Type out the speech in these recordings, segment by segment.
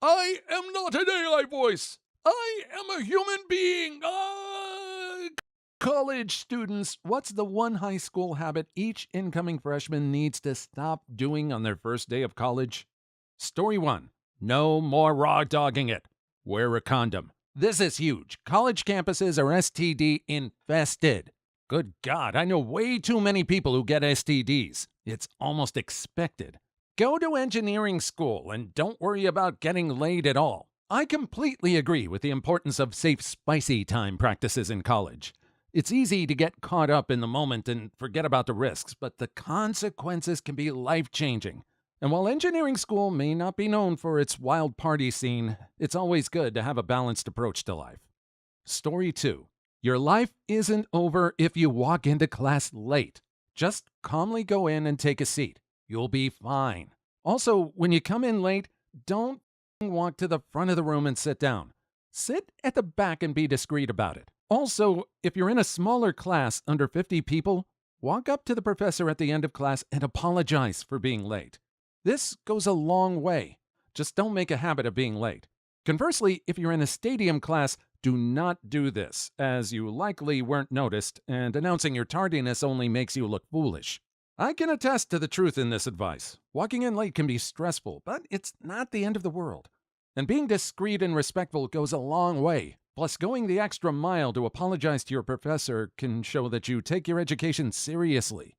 I am not an AI voice. I am a human being. College students, what's the one high school habit each incoming freshman needs to stop doing on their first day of college? Story 1. No more raw dogging it. Wear a condom. This is huge. College campuses are STD infested. Good God, I know way too many people who get STDs. It's almost expected. Go to engineering school and don't worry about getting laid at all. I completely agree with the importance of safe spicy time practices in college. It's easy to get caught up in the moment and forget about the risks, but the consequences can be life-changing. And while engineering school may not be known for its wild party scene, it's always good to have a balanced approach to life. Story 2. Your life isn't over if you walk into class late. Just calmly go in and take a seat. You'll be fine. Also, when you come in late, don't walk to the front of the room and sit down. Sit at the back and be discreet about it. Also, if you're in a smaller class under 50 people, walk up to the professor at the end of class and apologize for being late. This goes a long way. Just don't make a habit of being late. Conversely, if you're in a stadium class, do not do this, as you likely weren't noticed, and announcing your tardiness only makes you look foolish. I can attest to the truth in this advice. Walking in late can be stressful, but it's not the end of the world. And being discreet and respectful goes a long way. Plus, going the extra mile to apologize to your professor can show that you take your education seriously.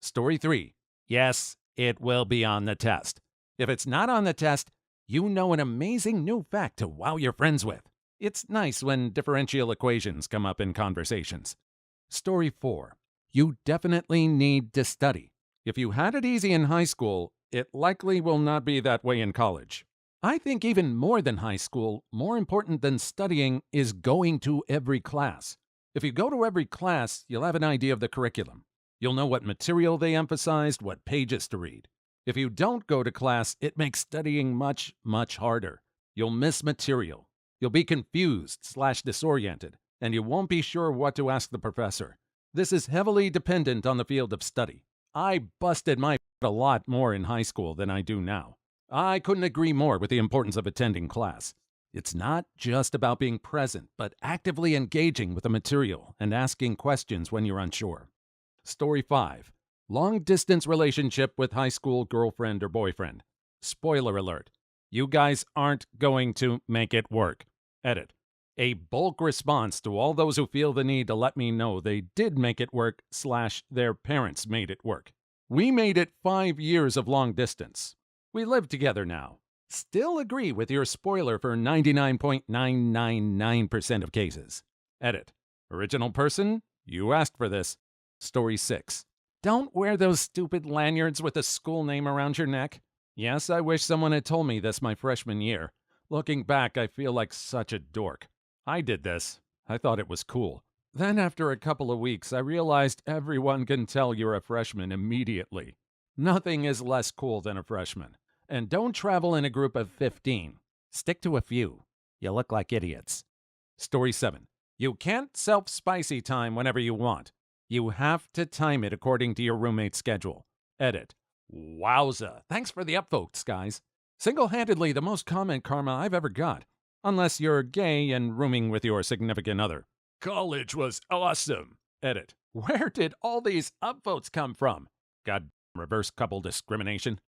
Story 3. Yes, it will be on the test. If it's not on the test, you know an amazing new fact to wow your friends with. It's nice when differential equations come up in conversations. Story 4. You definitely need to study. If you had it easy in high school, it likely will not be that way in college. I think even more than high school, more important than studying is going to every class. If you go to every class, you'll have an idea of the curriculum. You'll know what material they emphasized, what pages to read. If you don't go to class, it makes studying much, much harder. You'll miss material. You'll be confused/disoriented, and you won't be sure what to ask the professor. This is heavily dependent on the field of study. I busted my butt a lot more in high school than I do now. I couldn't agree more with the importance of attending class. It's not just about being present, but actively engaging with the material and asking questions when you're unsure. Story 5. Long-distance relationship with high school girlfriend or boyfriend. Spoiler alert. You guys aren't going to make it work. Edit. A bulk response to all those who feel the need to let me know they did make it work / their parents made it work. We made it 5 years of long distance. We live together now. Still agree with your spoiler for 99.999% of cases. Edit. Original person, you asked for this. Story 6. Don't wear those stupid lanyards with a school name around your neck. Yes, I wish someone had told me this my freshman year. Looking back, I feel like such a dork. I did this. I thought it was cool. Then after a couple of weeks, I realized everyone can tell you're a freshman immediately. Nothing is less cool than a freshman. And don't travel in a group of 15. Stick to a few. You look like idiots. Story 7. You can't self-spicy time whenever you want. You have to time it according to your roommate's schedule. Edit. Wowza. Thanks for the upvotes, guys. Single-handedly the most comment karma I've ever got. Unless you're gay and rooming with your significant other. College was awesome. Edit. Where did all these upvotes come from? God, reverse couple discrimination.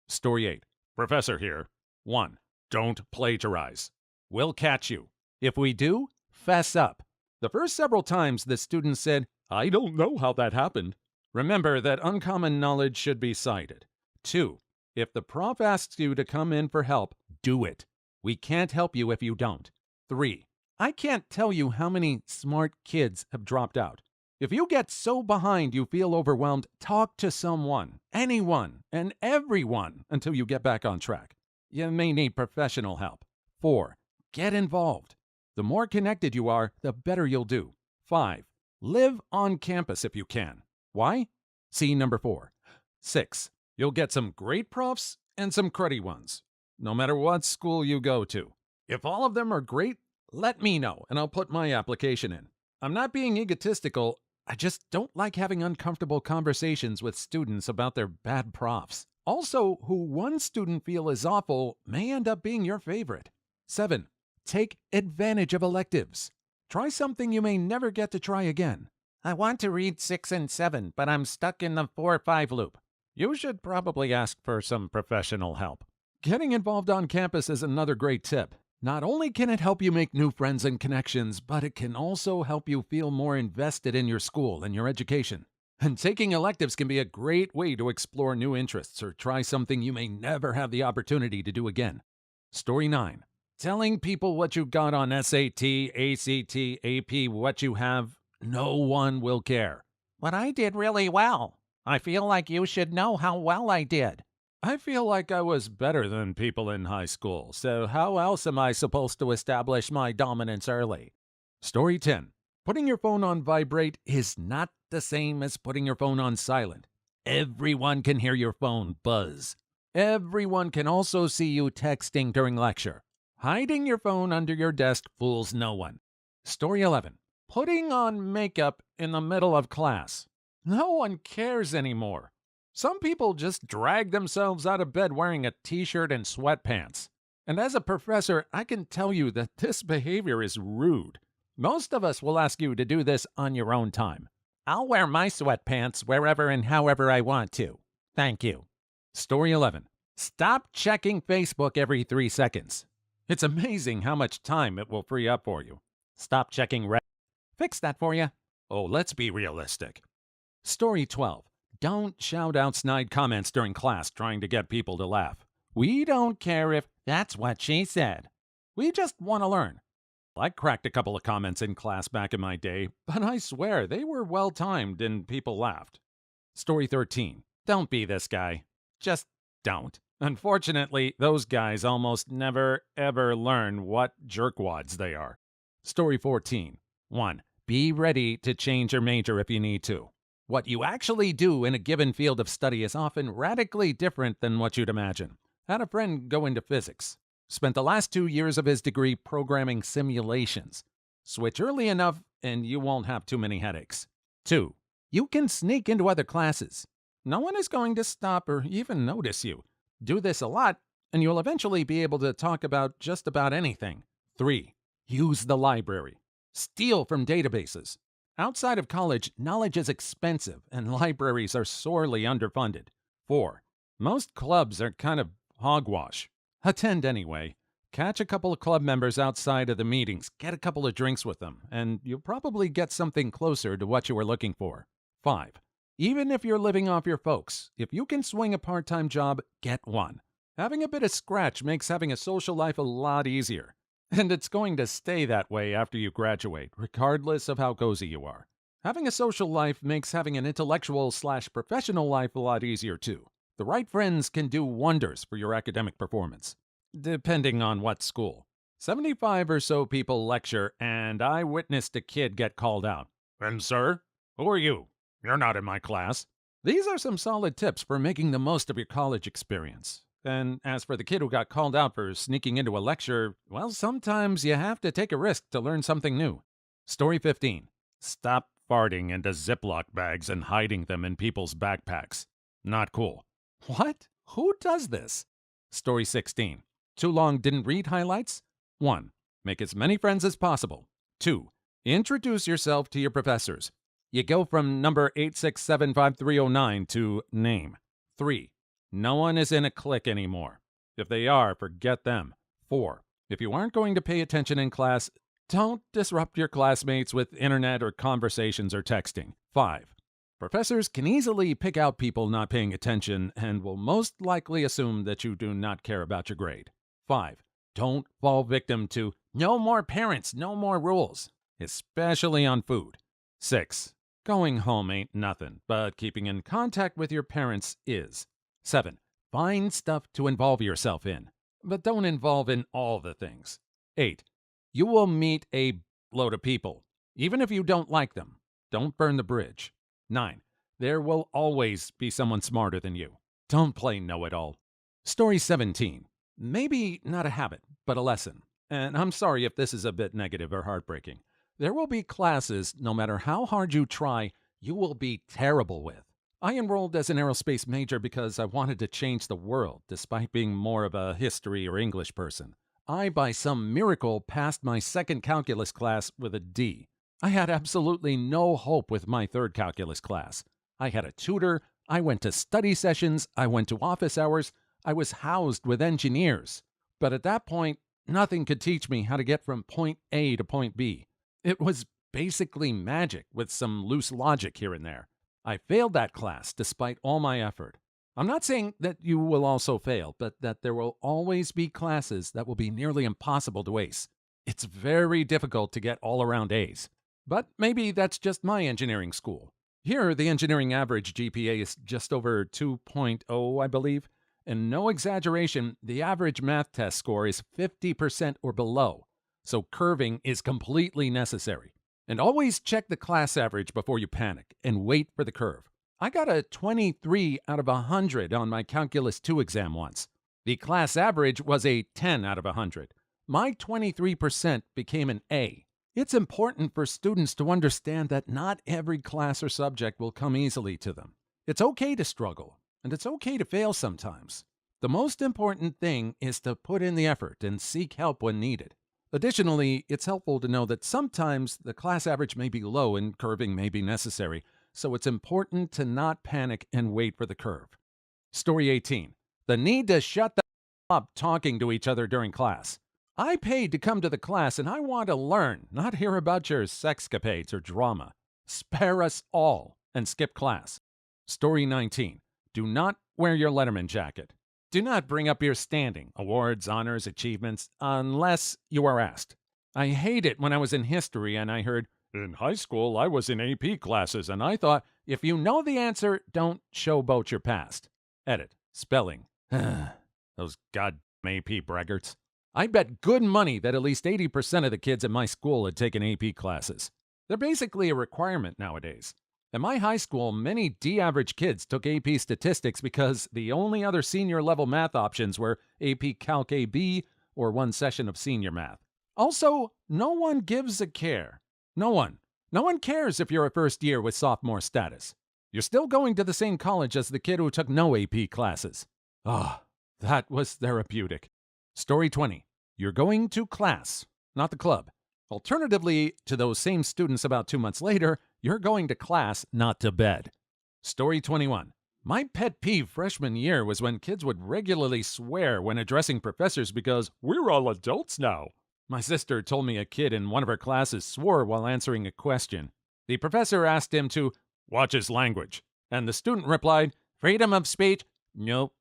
Story 8. Professor here. 1. Don't plagiarize. We'll catch you. If we do, fess up. The first several times the student said, I don't know how that happened. Remember that uncommon knowledge should be cited. 2. If the prof asks you to come in for help, do it. We can't help you if you don't. 3. I can't tell you how many smart kids have dropped out. If you get so behind you feel overwhelmed, talk to someone, anyone, and everyone until you get back on track. You may need professional help. 4. Get involved. The more connected you are, the better you'll do. 5. Live on campus if you can. Why? See number 4. 6. You'll get some great profs and some cruddy ones, no matter what school you go to. If all of them are great, let me know and I'll put my application in. I'm not being egotistical. I just don't like having uncomfortable conversations with students about their bad profs. Also, who one student feel is awful may end up being your favorite. 7. Take advantage of electives. Try something you may never get to try again. I want to read 6 and 7, but I'm stuck in the 4-5 loop. You should probably ask for some professional help. Getting involved on campus is another great tip. Not only can it help you make new friends and connections, but it can also help you feel more invested in your school and your education. And taking electives can be a great way to explore new interests or try something you may never have the opportunity to do again. Story 9. Telling people what you got on SAT, ACT, AP, what you have, no one will care. But I did really well. I feel like you should know how well I did. I feel like I was better than people in high school, so how else am I supposed to establish my dominance early? Story 10. Putting your phone on vibrate is not the same as putting your phone on silent. Everyone can hear your phone buzz. Everyone can also see you texting during lecture. Hiding your phone under your desk fools no one. Story 11. Putting on makeup in the middle of class. No one cares anymore. Some people just drag themselves out of bed wearing a t-shirt and sweatpants. And as a professor, I can tell you that this behavior is rude. Most of us will ask you to do this on your own time. I'll wear my sweatpants wherever and however I want to. Thank you. Story 11. Stop checking Facebook every 3 seconds. It's amazing how much time it will free up for you. Stop checking Reddit. Fix that for you. Oh, let's be realistic. Story 12. Don't shout out snide comments during class trying to get people to laugh. We don't care if that's what she said. We just want to learn. I cracked a couple of comments in class back in my day, but I swear they were well timed and people laughed. Story 13. Don't be this guy. Just don't. Unfortunately, those guys almost never ever learn what jerkwads they are. Story 14. 1. Be ready to change your major if you need to. What you actually do in a given field of study is often radically different than what you'd imagine. I had a friend go into physics. Spent the last 2 years of his degree programming simulations. Switch early enough and you won't have too many headaches. 2. You can sneak into other classes. No one is going to stop or even notice you. Do this a lot and you'll eventually be able to talk about just about anything. 3. Use the library. Steal from databases. Outside of college, knowledge is expensive and libraries are sorely underfunded. 4. Most clubs are kind of hogwash. Attend anyway. Catch a couple of club members outside of the meetings, get a couple of drinks with them, and you'll probably get something closer to what you were looking for. 5. Even if you're living off your folks, if you can swing a part-time job, get one. Having a bit of scratch makes having a social life a lot easier. And it's going to stay that way after you graduate, regardless of how cozy you are. Having a social life makes having an intellectual/professional life a lot easier too. The right friends can do wonders for your academic performance. Depending on what school. 75 or so people lecture, and I witnessed a kid get called out. And sir, who are you? You're not in my class. These are some solid tips for making the most of your college experience. And as for the kid who got called out for sneaking into a lecture, well, sometimes you have to take a risk to learn something new. Story 15. Stop farting into Ziploc bags and hiding them in people's backpacks. Not cool. What? Who does this? Story 16. Too long didn't read highlights? 1. Make as many friends as possible. 2. Introduce yourself to your professors. You go from number 8675309 to name. 3. No one is in a clique anymore. If they are, forget them. 4. If you aren't going to pay attention in class, don't disrupt your classmates with internet or conversations or texting. 5. Professors can easily pick out people not paying attention and will most likely assume that you do not care about your grade. 5. Don't fall victim to no more parents, no more rules, especially on food. 6. Going home ain't nothing, but keeping in contact with your parents is. 7. Find stuff to involve yourself in, but don't involve in all the things. 8. You will meet a load of people, even if you don't like them. Don't burn the bridge. 9. There will always be someone smarter than you. Don't play know-it-all. Story 17. Maybe not a habit, but a lesson. And I'm sorry if this is a bit negative or heartbreaking. There will be classes, no matter how hard you try, you will be terrible with. I enrolled as an aerospace major because I wanted to change the world, despite being more of a history or English person. I, by some miracle, passed my second calculus class with a D. I had absolutely no hope with my third calculus class. I had a tutor, I went to study sessions, I went to office hours, I was housed with engineers. But at that point, nothing could teach me how to get from point A to point B. It was basically magic with some loose logic here and there. I failed that class despite all my effort. I'm not saying that you will also fail, but that there will always be classes that will be nearly impossible to ace. It's very difficult to get all around A's. But maybe that's just my engineering school. Here, the engineering average GPA is just over 2.0, I believe. And no exaggeration, the average math test score is 50% or below. So curving is completely necessary. And always check the class average before you panic and wait for the curve. I got a 23 out of 100 on my Calculus 2 exam once. The class average was a 10 out of 100. My 23% became an A. It's important for students to understand that not every class or subject will come easily to them. It's okay to struggle, and it's okay to fail sometimes. The most important thing is to put in the effort and seek help when needed. Additionally, it's helpful to know that sometimes the class average may be low and curving may be necessary, so it's important to not panic and wait for the curve. Story 18. The need to shut the up talking to each other during class. I paid to come to the class and I want to learn, not hear about your sexcapades or drama. Spare us all and skip class. Story 19. Do not wear your Letterman jacket. Do not bring up your standing, awards, honors, achievements, unless you are asked. I hate it when I was in history and I heard, in high school I was in AP classes, and I thought, if you know the answer, don't showboat your past. Edit. Spelling. Those goddamn AP braggarts. I bet good money that at least 80% of the kids at my school had taken AP classes. They're basically a requirement nowadays. At my high school, many D-average kids took AP statistics because the only other senior-level math options were AP Calc AB or one session of senior math. Also, no one gives a care. No one. No one cares if you're a first year with sophomore status. You're still going to the same college as the kid who took no AP classes. That was therapeutic. Story 20. You're going to class, not the club. Alternatively, to those same students about 2 months later, you're going to class, not to bed. Story 21. My pet peeve freshman year was when kids would regularly swear when addressing professors because we're all adults now. My sister told me a kid in one of her classes swore while answering a question. The professor asked him to watch his language, and the student replied, freedom of speech? Nope.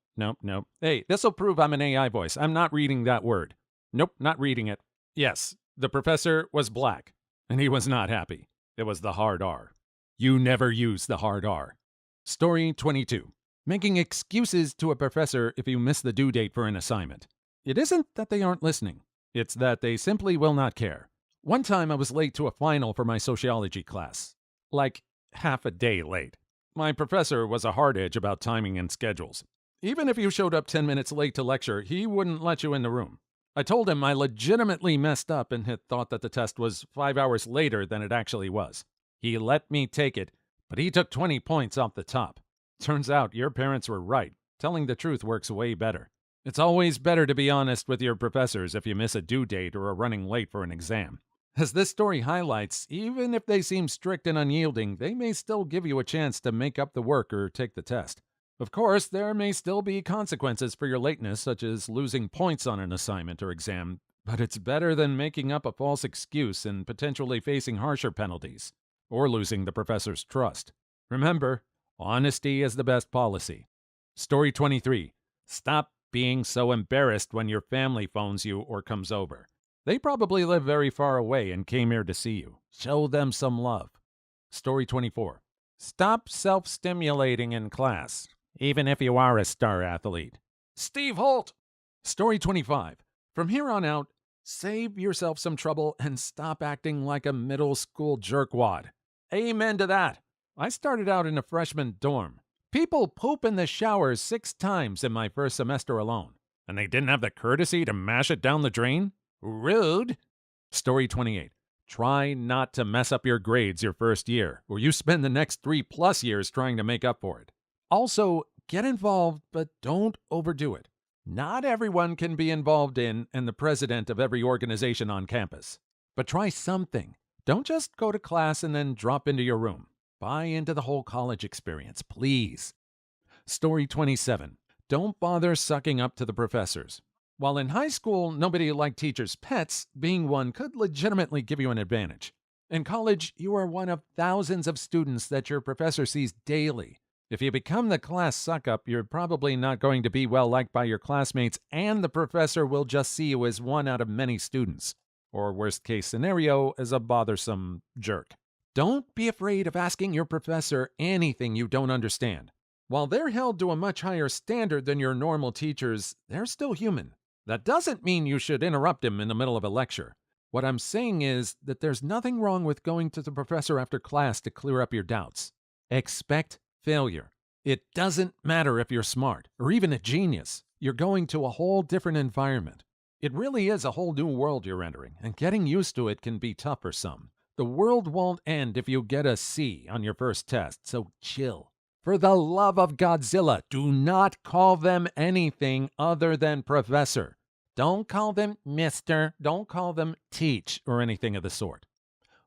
Hey, this'll prove I'm an AI voice. I'm not reading that word. Nope, not reading it. Yes, the professor was black, and he was not happy. It was the hard R. You never use the hard R. Story 22. Making excuses to a professor if you miss the due date for an assignment. It isn't that they aren't listening. It's that they simply will not care. One time I was late to a final for my sociology class. Like half a day late. My professor was a hard edge about timing and schedules. Even if you showed up 10 minutes late to lecture, he wouldn't let you in the room. I told him I legitimately messed up and had thought that the test was 5 hours later than it actually was. He let me take it, but he took 20 points off the top. Turns out your parents were right. Telling the truth works way better. It's always better to be honest with your professors if you miss a due date or are running late for an exam. As this story highlights, even if they seem strict and unyielding, they may still give you a chance to make up the work or take the test. Of course, there may still be consequences for your lateness, such as losing points on an assignment or exam, but it's better than making up a false excuse and potentially facing harsher penalties, or losing the professor's trust. Remember, honesty is the best policy. Story 23. Stop being so embarrassed when your family phones you or comes over. They probably live very far away and came here to see you. Show them some love. Story 24. Stop self-stimulating in class, even if you are a star athlete. Steve Holt! Story 25. From here on out, save yourself some trouble and stop acting like a middle school jerkwad. Amen to that. I started out in a freshman dorm. People poop in the showers 6 times in my first semester alone. And they didn't have the courtesy to mash it down the drain? Rude. Story 28. Try not to mess up your grades your first year, or you spend the next 3+ years trying to make up for it. Also, get involved, but don't overdo it. Not everyone can be involved in and the president of every organization on campus. But try something. Don't just go to class and then drop into your room. Buy into the whole college experience, please. Story 27. Don't bother sucking up to the professors. While in high school nobody liked teachers' pets, being one could legitimately give you an advantage. In college, you are one of thousands of students that your professor sees daily. If you become the class suck-up, you're probably not going to be well liked by your classmates, and the professor will just see you as one out of many students. Or worst case scenario, as a bothersome jerk. Don't be afraid of asking your professor anything you don't understand. While they're held to a much higher standard than your normal teachers, they're still human. That doesn't mean you should interrupt him in the middle of a lecture. What I'm saying is that there's nothing wrong with going to the professor after class to clear up your doubts. Expect failure. It doesn't matter if you're smart or even a genius. You're going to a whole different environment. It really is a whole new world you're entering, and getting used to it can be tough for some. The world won't end if you get a C on your first test, so chill. For the love of Godzilla, do not call them anything other than professor. Don't call them mister, don't call them teach, or anything of the sort.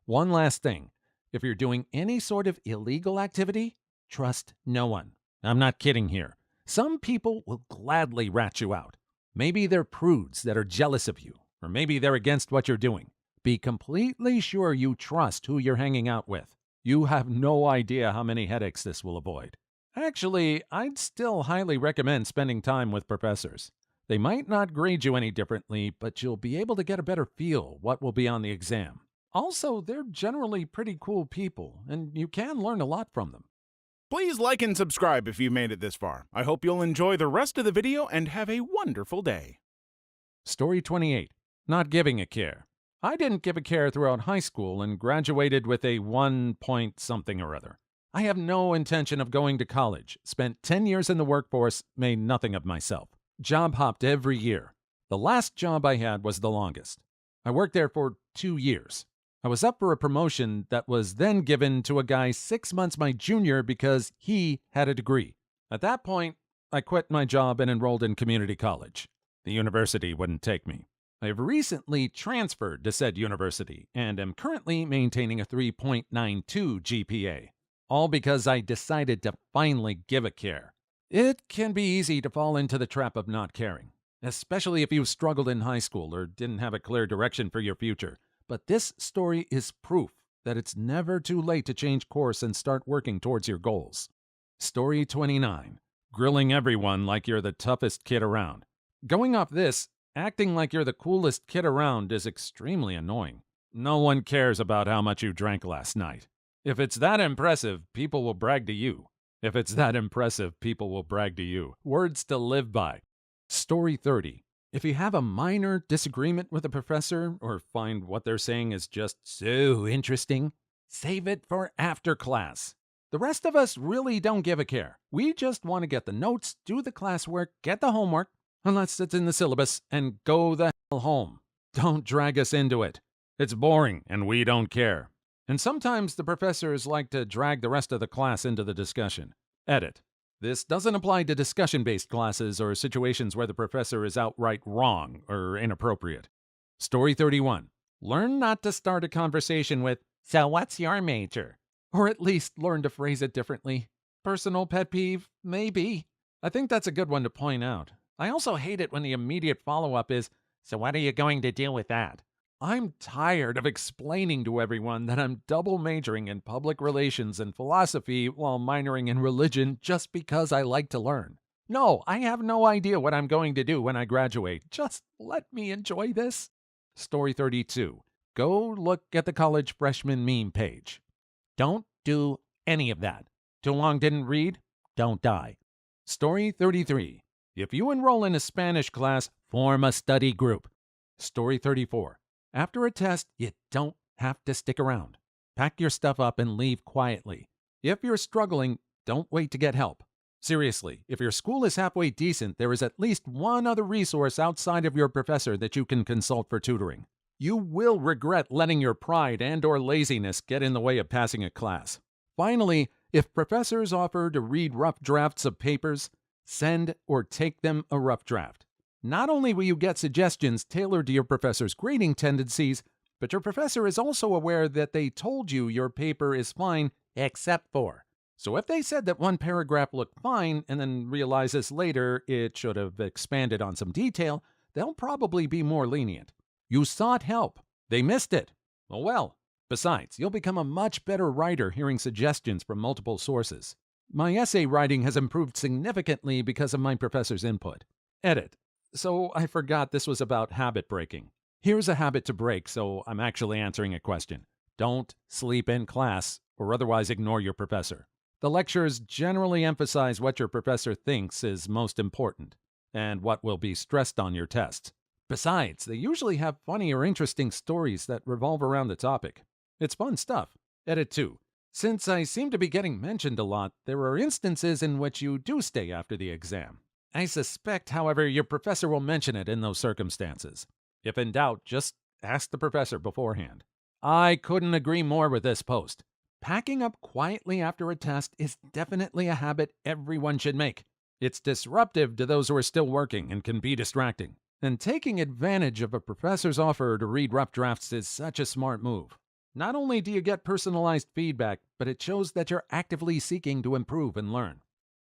One last thing. If you're doing any sort of illegal activity, trust no one. I'm not kidding here. Some people will gladly rat you out. Maybe they're prudes that are jealous of you, or maybe they're against what you're doing. Be completely sure you trust who you're hanging out with. You have no idea how many headaches this will avoid. Actually, I'd still highly recommend spending time with professors. They might not grade you any differently, but you'll be able to get a better feel what will be on the exam. Also, they're generally pretty cool people, and you can learn a lot from them. Please like and subscribe if you've made it this far. I hope you'll enjoy the rest of the video and have a wonderful day. Story 28. Not giving a care. I didn't give a care throughout high school and graduated with a 1 point something or other. I have no intention of going to college. Spent 10 years in the workforce, made nothing of myself. Job hopped every year. The last job I had was the longest. I worked there for 2 years. I was up for a promotion that was then given to a guy 6 months my junior because he had a degree. At that point, I quit my job and enrolled in community college. The university wouldn't take me. I have recently transferred to said university and am currently maintaining a 3.92 GPA, all because I decided to finally give a care. It can be easy to fall into the trap of not caring, especially if you struggled in high school or didn't have a clear direction for your future. But this story is proof that it's never too late to change course and start working towards your goals. Story 29. Grilling everyone like you're the toughest kid around. Going off this, acting like you're the coolest kid around is extremely annoying. No one cares about how much you drank last night. If it's that impressive, people will brag to you. If it's that impressive, people will brag to you. Words to live by. Story 30. If you have a minor disagreement with a professor or find what they're saying is just so interesting, save it for after class. The rest of us really don't give a care. We just want to get the notes, do the classwork, get the homework, unless it's in the syllabus, and go the hell home. Don't drag us into it. It's boring, and we don't care. And sometimes the professors like to drag the rest of the class into the discussion. Edit. This doesn't apply to discussion-based classes or situations where the professor is outright wrong or inappropriate. Story 31. Learn not to start a conversation with, "So what's your major?" Or at least learn to phrase it differently. Personal pet peeve? Maybe. I think that's a good one to point out. I also hate it when the immediate follow-up is, "So what are you going to do with that?" I'm tired of explaining to everyone that I'm double majoring in public relations and philosophy while minoring in religion just because I like to learn. No, I have no idea what I'm going to do when I graduate. Just let me enjoy this. Story 32. Go look at the college freshman meme page. Don't do any of that. Too long didn't read? Don't die. Story 33. If you enroll in a Spanish class, form a study group. Story 34. After a test, you don't have to stick around. Pack your stuff up and leave quietly. If you're struggling, don't wait to get help. Seriously, if your school is halfway decent, there is at least one other resource outside of your professor that you can consult for tutoring. You will regret letting your pride and/or laziness get in the way of passing a class. Finally, if professors offer to read rough drafts of papers, send or take them a rough draft. Not only will you get suggestions tailored to your professor's grading tendencies, but your professor is also aware that they told you your paper is fine except for. So if they said that one paragraph looked fine and then realizes later it should have expanded on some detail, they'll probably be more lenient. You sought help. They missed it. Well. Besides, you'll become a much better writer hearing suggestions from multiple sources. My essay writing has improved significantly because of my professor's input. Edit. So I forgot this was about habit breaking. Here's a habit to break, so I'm actually answering a question. Don't sleep in class or otherwise ignore your professor. The lectures generally emphasize what your professor thinks is most important and what will be stressed on your tests. Besides, they usually have funny or interesting stories that revolve around the topic. It's fun stuff. Edit 2. Since I seem to be getting mentioned a lot, there are instances in which you do stay after the exam. I suspect, however, your professor will mention it in those circumstances. If in doubt, just ask the professor beforehand. I couldn't agree more with this post. Packing up quietly after a test is definitely a habit everyone should make. It's disruptive to those who are still working and can be distracting. And taking advantage of a professor's offer to read rough drafts is such a smart move. Not only do you get personalized feedback, but it shows that you're actively seeking to improve and learn.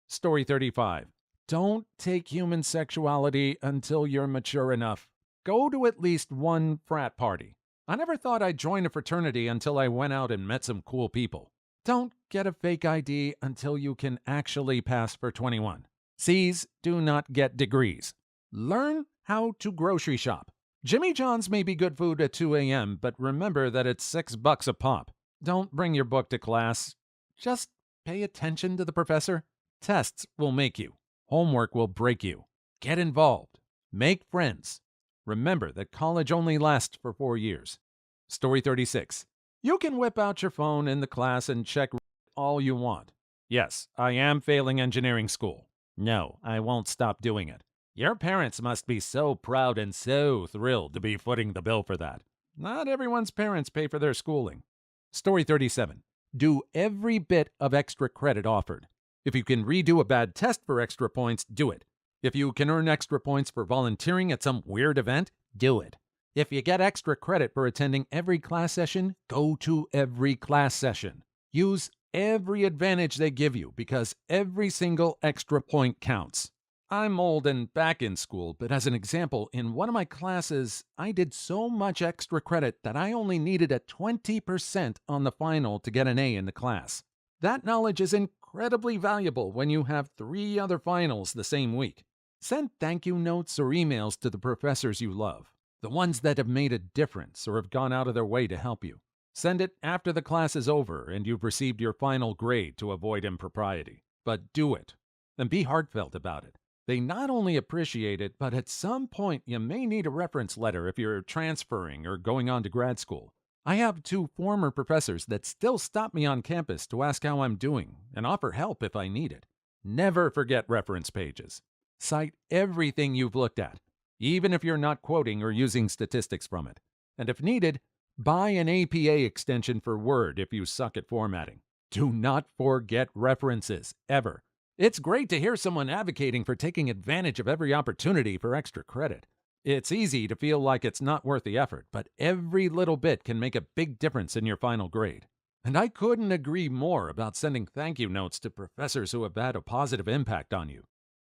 Story 35. Don't take human sexuality until you're mature enough. Go to at least one frat party. I never thought I'd join a fraternity until I went out and met some cool people. Don't get a fake ID until you can actually pass for 21. C's do not get degrees. Learn how to grocery shop. Jimmy John's may be good food at 2 a.m., but remember that it's $6 a pop. Don't bring your book to class. Just pay attention to the professor. Tests will make you. Homework will break you. Get involved. Make friends. Remember that college only lasts for 4 years. Story 36. You can whip out your phone in the class and check all you want. Yes, I am failing engineering school. No, I won't stop doing it. Your parents must be so proud and so thrilled to be footing the bill for that. Not everyone's parents pay for their schooling. Story 37. Do every bit of extra credit offered. If you can redo a bad test for extra points, do it. If you can earn extra points for volunteering at some weird event, do it. If you get extra credit for attending every class session, go to every class session. Use every advantage they give you because every single extra point counts. I'm old and back in school, but as an example, in one of my classes, I did so much extra credit that I only needed a 20% on the final to get an A in the class. That knowledge is incredibly valuable when you have 3 other finals the same week. Send thank you notes or emails to the professors you love, the ones that have made a difference or have gone out of their way to help you. Send it after the class is over and you've received your final grade to avoid impropriety. But do it, and be heartfelt about it. They not only appreciate it, but at some point you may need a reference letter if you're transferring or going on to grad school. I have 2 former professors that still stop me on campus to ask how I'm doing and offer help if I need it. Never forget reference pages. Cite everything you've looked at, even if you're not quoting or using statistics from it. And if needed, buy an APA extension for Word if you suck at formatting. Do not forget references, ever. It's great to hear someone advocating for taking advantage of every opportunity for extra credit. It's easy to feel like it's not worth the effort, but every little bit can make a big difference in your final grade. And I couldn't agree more about sending thank you notes to professors who have had a positive impact on you.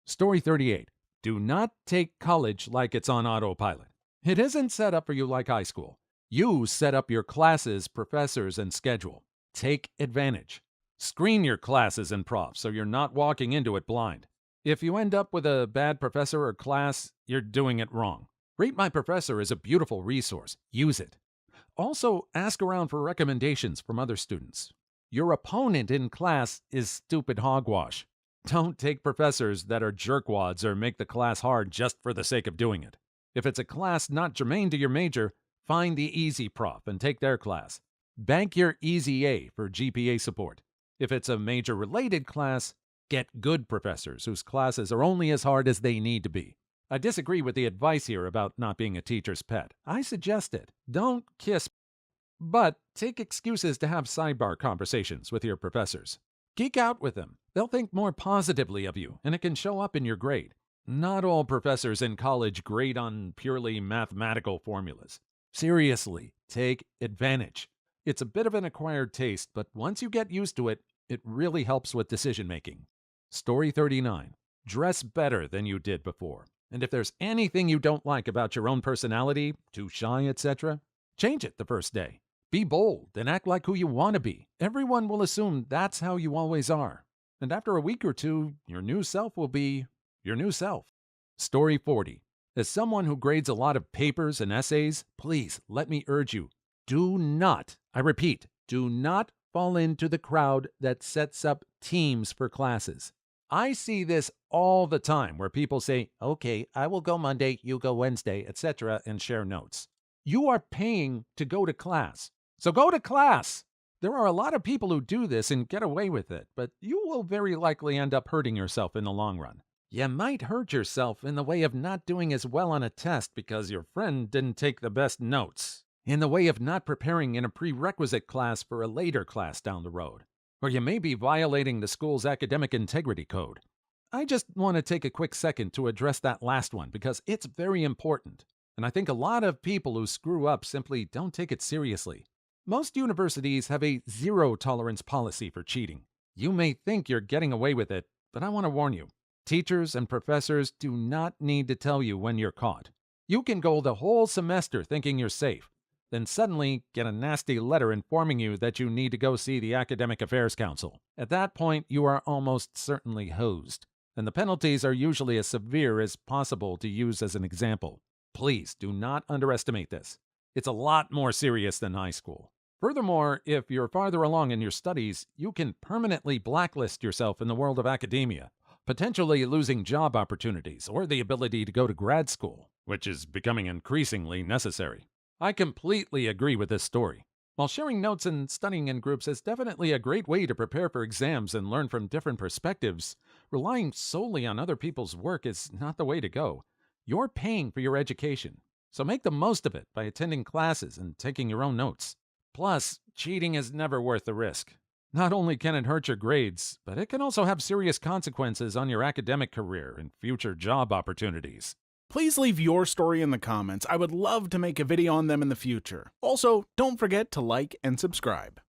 Story 38. Do not take college like it's on autopilot. It isn't set up for you like high school. You set up your classes, professors, and schedule. Take advantage. Screen your classes and profs so you're not walking into it blind. If you end up with a bad professor or class, you're doing it wrong. Rate My Professor is a beautiful resource. Use it. Also, ask around for recommendations from other students. Your opponent in class is stupid hogwash. Don't take professors that are jerkwads or make the class hard just for the sake of doing it. If it's a class not germane to your major, find the easy prof and take their class. Bank your easy A for GPA support. If it's a major-related class, get good professors whose classes are only as hard as they need to be. I disagree with the advice here about not being a teacher's pet. I suggest it. Don't kiss, but take excuses to have sidebar conversations with your professors. Geek out with them. They'll think more positively of you, and it can show up in your grade. Not all professors in college grade on purely mathematical formulas. Seriously, take advantage. It's a bit of an acquired taste, but once you get used to it, it really helps with decision making. Story 39. Dress better than you did before. And if there's anything you don't like about your own personality, too shy, etc., change it the first day. Be bold and act like who you want to be. Everyone will assume that's how you always are. And after a week or two, your new self will be your new self. Story 40. As someone who grades a lot of papers and essays, please let me urge you, do not, I repeat, do not fall into the crowd that sets up teams for classes. I see this all the time where people say, okay, I will go Monday, you go Wednesday, etc., and share notes. You are paying to go to class. So go to class. There are a lot of people who do this and get away with it, but you will very likely end up hurting yourself in the long run. You might hurt yourself in the way of not doing as well on a test because your friend didn't take the best notes, in the way of not preparing in a prerequisite class for a later class down the road, or you may be violating the school's academic integrity code. I just want to take a quick second to address that last one because it's very important, and I think a lot of people who screw up simply don't take it seriously. Most universities have a zero-tolerance policy for cheating. You may think you're getting away with it, but I want to warn you. Teachers and professors do not need to tell you when you're caught. You can go the whole semester thinking you're safe, then suddenly get a nasty letter informing you that you need to go see the Academic Affairs Council. At that point, you are almost certainly hosed, and the penalties are usually as severe as possible to use as an example. Please do not underestimate this. It's a lot more serious than high school. Furthermore, if you're farther along in your studies, you can permanently blacklist yourself in the world of academia, potentially losing job opportunities or the ability to go to grad school, which is becoming increasingly necessary. I completely agree with this story. While sharing notes and studying in groups is definitely a great way to prepare for exams and learn from different perspectives, relying solely on other people's work is not the way to go. You're paying for your education, so make the most of it by attending classes and taking your own notes. Plus, cheating is never worth the risk. Not only can it hurt your grades, but it can also have serious consequences on your academic career and future job opportunities. Please leave your story in the comments. I would love to make a video on them in the future. Also, don't forget to like and subscribe.